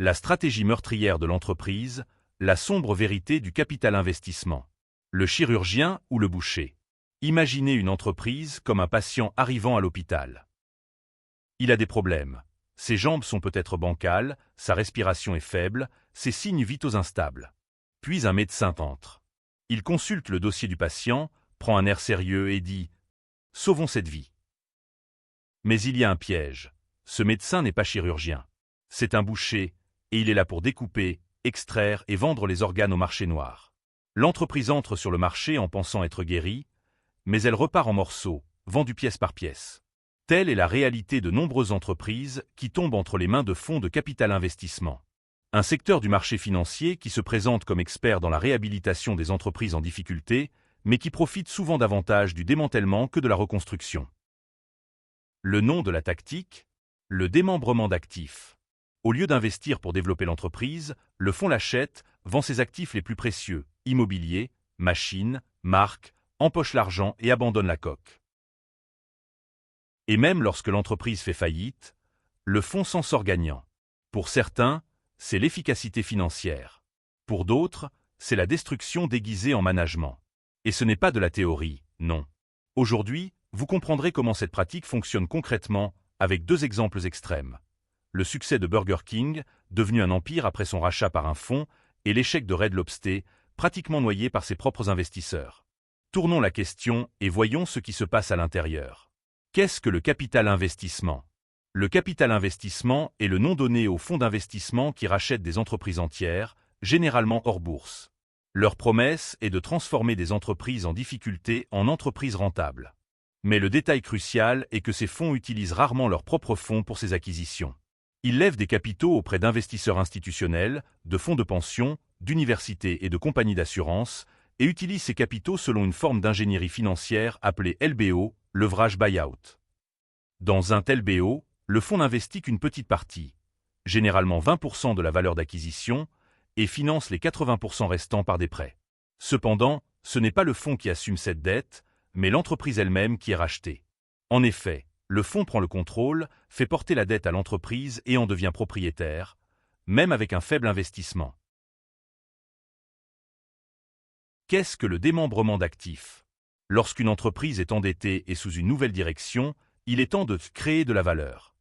La stratégie meurtrière de l'entreprise, la sombre vérité du capital investissement. Le chirurgien ou le boucher. Imaginez une entreprise comme un patient arrivant à l'hôpital. Il a des problèmes. Ses jambes sont peut-être bancales, sa respiration est faible, ses signes vitaux instables. Puis un médecin entre. Il consulte le dossier du patient, prend un air sérieux et dit « Sauvons cette vie ». Mais il y a un piège. Ce médecin n'est pas chirurgien. C'est un boucher, et il est là pour découper, extraire et vendre les organes au marché noir. L'entreprise entre sur le marché en pensant être guérie, mais elle repart en morceaux, vendue pièce par pièce. Telle est la réalité de nombreuses entreprises qui tombent entre les mains de fonds de capital investissement. Un secteur du marché financier qui se présente comme expert dans la réhabilitation des entreprises en difficulté, mais qui profite souvent davantage du démantèlement que de la reconstruction. Le nom de la tactique ? Le démembrement d'actifs. Au lieu d'investir pour développer l'entreprise, le fonds l'achète, vend ses actifs les plus précieux, immobilier, machines, marques, empoche l'argent et abandonne la coque. Et même lorsque l'entreprise fait faillite, le fonds s'en sort gagnant. Pour certains, c'est l'efficacité financière. Pour d'autres, c'est la destruction déguisée en management. Et ce n'est pas de la théorie, non. Aujourd'hui, vous comprendrez comment cette pratique fonctionne concrètement avec deux exemples extrêmes. Le succès de Burger King, devenu un empire après son rachat par un fonds, et l'échec de Red Lobster, pratiquement noyé par ses propres investisseurs. Tournons la question et voyons ce qui se passe à l'intérieur. Qu'est-ce que le capital investissement ? Le capital investissement est le nom donné aux fonds d'investissement qui rachètent des entreprises entières, généralement hors bourse. Leur promesse est de transformer des entreprises en difficulté en entreprises rentables. Mais le détail crucial est que ces fonds utilisent rarement leurs propres fonds pour ces acquisitions. Ils lèvent des capitaux auprès d'investisseurs institutionnels, de fonds de pension, d'universités et de compagnies d'assurance, et utilisent ces capitaux selon une forme d'ingénierie financière appelée LBO, leverage buyout. Dans un tel BO, le fonds n'investit qu'une petite partie, généralement 20% de la valeur d'acquisition, et finance les 80% restants par des prêts. Cependant, ce n'est pas le fonds qui assume cette dette, mais l'entreprise elle-même qui est rachetée. En effet, le fonds prend le contrôle, fait porter la dette à l'entreprise et en devient propriétaire, même avec un faible investissement. Qu'est-ce que le démembrement d'actifs ? Lorsqu'une entreprise est endettée et sous une nouvelle direction, il est temps de créer de la valeur.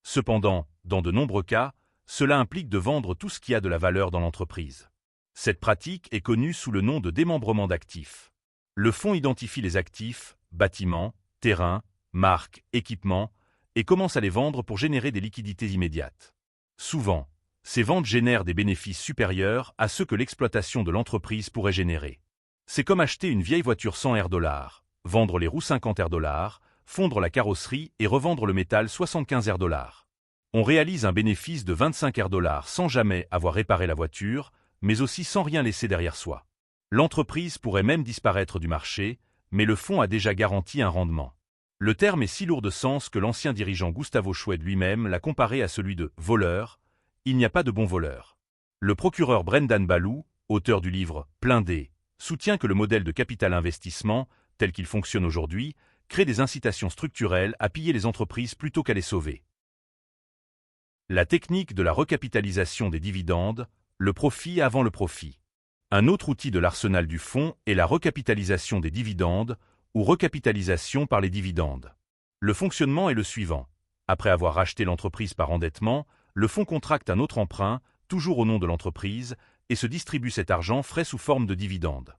Cependant, dans de nombreux cas, cela implique de vendre tout ce qui a de la valeur dans l'entreprise. Cette pratique est connue sous le nom de démembrement d'actifs. Le fonds identifie les actifs, bâtiments, terrains, marques, équipements, et commence à les vendre pour générer des liquidités immédiates. Souvent, ces ventes génèrent des bénéfices supérieurs à ceux que l'exploitation de l'entreprise pourrait générer. C'est comme acheter une vieille voiture 100 $, vendre les roues 50 $, fondre la carrosserie et revendre le métal 75 $. On réalise un bénéfice de 25 $ sans jamais avoir réparé la voiture, mais aussi sans rien laisser derrière soi. L'entreprise pourrait même disparaître du marché, mais le fonds a déjà garanti un rendement. Le terme est si lourd de sens que l'ancien dirigeant Gustavo Schwed lui-même l'a comparé à celui de « voleur ». Il n'y a pas de bons voleurs. Le procureur Brendan Ballou, auteur du livre « Plein D », soutient que le modèle de capital investissement, tel qu'il fonctionne aujourd'hui, crée des incitations structurelles à piller les entreprises plutôt qu'à les sauver. La technique de la recapitalisation des dividendes, le profit avant le profit. Un autre outil de l'arsenal du fonds est la recapitalisation des dividendes ou recapitalisation par les dividendes. Le fonctionnement est le suivant. Après avoir racheté l'entreprise par endettement, le fonds contracte un autre emprunt, toujours au nom de l'entreprise, et se distribue cet argent frais sous forme de dividendes.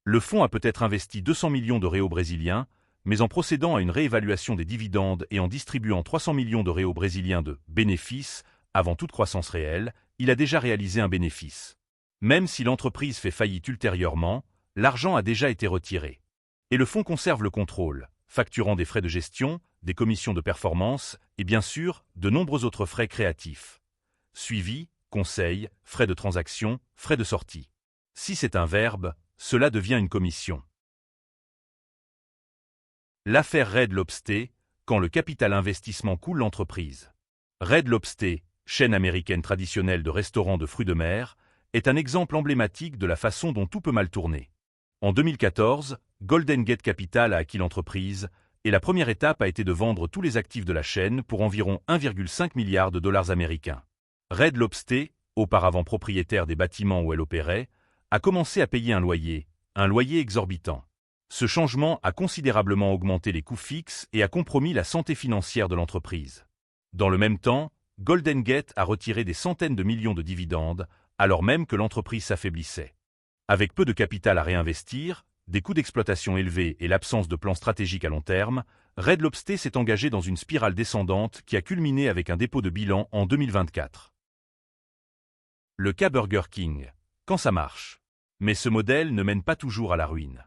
Le fonds a peut-être investi 200 millions de réaux brésiliens, mais en procédant à une réévaluation des dividendes et en distribuant 300 millions de réaux brésiliens de bénéfices, avant toute croissance réelle, il a déjà réalisé un bénéfice. Même si l'entreprise fait faillite ultérieurement, l'argent a déjà été retiré. Et le fonds conserve le contrôle, facturant des frais de gestion, des commissions de performance et bien sûr, de nombreux autres frais créatifs. Suivi, conseil, frais de transaction, frais de sortie. Si c'est un verbe, cela devient une commission. L'affaire Red Lobster, quand le capital investissement coule l'entreprise. Red Lobster, chaîne américaine traditionnelle de restaurants de fruits de mer, est un exemple emblématique de la façon dont tout peut mal tourner. En 2014, Golden Gate Capital a acquis l'entreprise, et la première étape a été de vendre tous les actifs de la chaîne pour environ 1,5 milliard de dollars américains. Red Lobster, auparavant propriétaire des bâtiments où elle opérait, a commencé à payer un loyer exorbitant. Ce changement a considérablement augmenté les coûts fixes et a compromis la santé financière de l'entreprise. Dans le même temps, Golden Gate a retiré des centaines de millions de dividendes, alors même que l'entreprise s'affaiblissait. Avec peu de capital à réinvestir, des coûts d'exploitation élevés et l'absence de plan stratégique à long terme, Red Lobster s'est engagé dans une spirale descendante qui a culminé avec un dépôt de bilan en 2024. Le cas Burger King, quand ça marche. Mais ce modèle ne mène pas toujours à la ruine.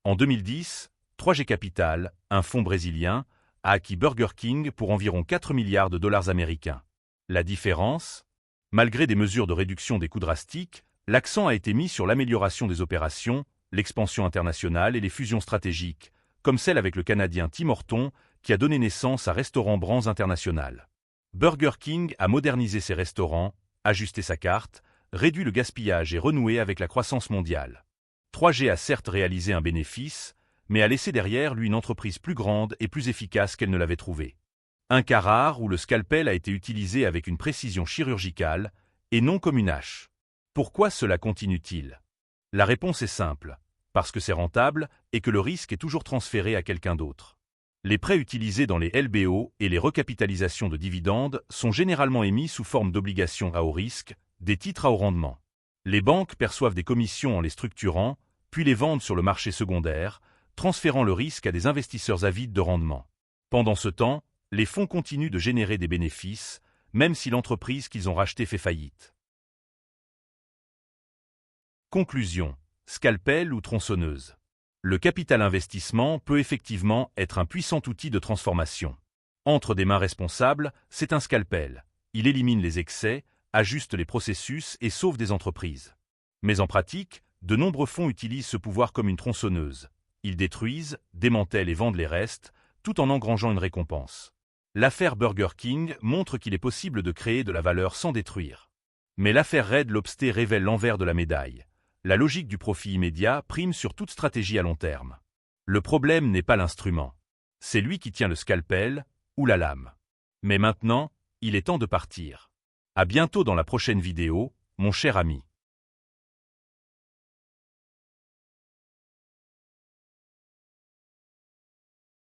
En 2010, 3G Capital, un fonds brésilien, a acquis Burger King pour environ 4 milliards de dollars américains. La différence? Malgré des mesures de réduction des coûts drastiques, l'accent a été mis sur l'amélioration des opérations, l'expansion internationale et les fusions stratégiques, comme celle avec le Canadien Tim Hortons, qui a donné naissance à Restaurant Brands International. Burger King a modernisé ses restaurants, ajusté sa carte, réduit le gaspillage et renoué avec la croissance mondiale. 3G a certes réalisé un bénéfice, mais a laissé derrière lui une entreprise plus grande et plus efficace qu'elle ne l'avait trouvée. Un cas rare où le scalpel a été utilisé avec une précision chirurgicale et non comme une hache. Pourquoi cela continue-t-il? La réponse est simple, parce que c'est rentable et que le risque est toujours transféré à quelqu'un d'autre. Les prêts utilisés dans les LBO et les recapitalisations de dividendes sont généralement émis sous forme d'obligations à haut risque, des titres à haut rendement. Les banques perçoivent des commissions en les structurant, puis les vendent sur le marché secondaire, transférant le risque à des investisseurs avides de rendement. Pendant ce temps, les fonds continuent de générer des bénéfices, même si l'entreprise qu'ils ont rachetée fait faillite. Conclusion. Scalpel ou tronçonneuse. Le capital investissement peut effectivement être un puissant outil de transformation. Entre des mains responsables, c'est un scalpel. Il élimine les excès, ajuste les processus et sauve des entreprises. Mais en pratique, de nombreux fonds utilisent ce pouvoir comme une tronçonneuse. Ils détruisent, démantèlent et vendent les restes, tout en engrangeant une récompense. L'affaire Burger King montre qu'il est possible de créer de la valeur sans détruire. Mais l'affaire Red Lobster révèle l'envers de la médaille. La logique du profit immédiat prime sur toute stratégie à long terme. Le problème n'est pas l'instrument. C'est lui qui tient le scalpel ou la lame. Mais maintenant, il est temps de partir. À bientôt dans la prochaine vidéo, mon cher ami.